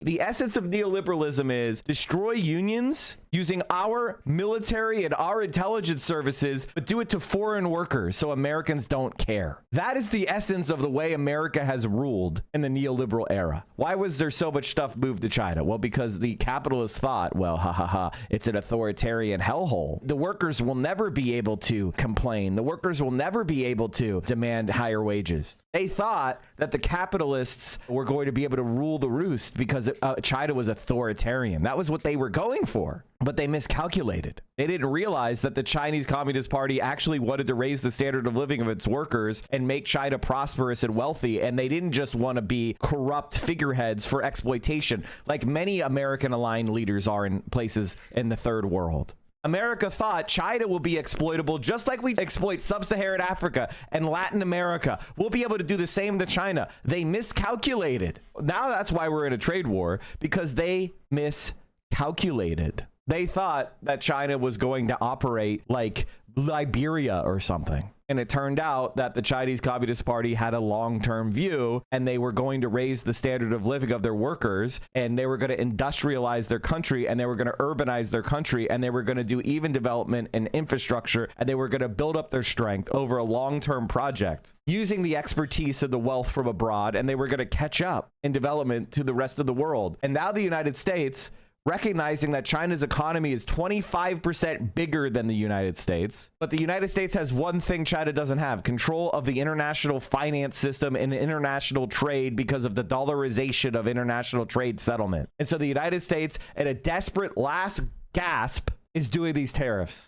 The essence of neoliberalism is destroy unions using our military and our intelligence services, but do it to foreign workers so Americans don't care. That is the essence of the way America has ruled in the neoliberal era. Why was there so much stuff moved to China? Well, because the capitalists thought, well, it's an authoritarian hellhole. The workers will never be able to complain. The workers will never be able to demand higher wages. They thought that the capitalists were going to be able to rule the roost because China was authoritarian. That was what they were going for. But they miscalculated. They didn't realize that the Chinese Communist Party actually wanted to raise the standard of living of its workers and make China prosperous and wealthy. And they didn't just want to be corrupt figureheads for exploitation, like many American-aligned leaders are in places in the third world. America thought China will be exploitable just like we exploit sub-Saharan Africa and Latin America. We'll be able to do the same to China. They miscalculated. Now that's why we're in a trade war, because they miscalculated. They thought that China was going to operate like Liberia or something. And it turned out that the Chinese Communist Party had a long-term view, and they were going to raise the standard of living of their workers, and they were going to industrialize their country, and they were going to urbanize their country, and they were going to do even development and infrastructure, and they were going to build up their strength over a long-term project using the expertise and the wealth from abroad, and they were going to catch up in development to the rest of the world. And now the United States, recognizing that China's economy is 25% bigger than the United States. But the United States has one thing China doesn't have: control of the international finance system and international trade because of the dollarization of international trade settlement. And so the United States, at a desperate last gasp, is doing these tariffs.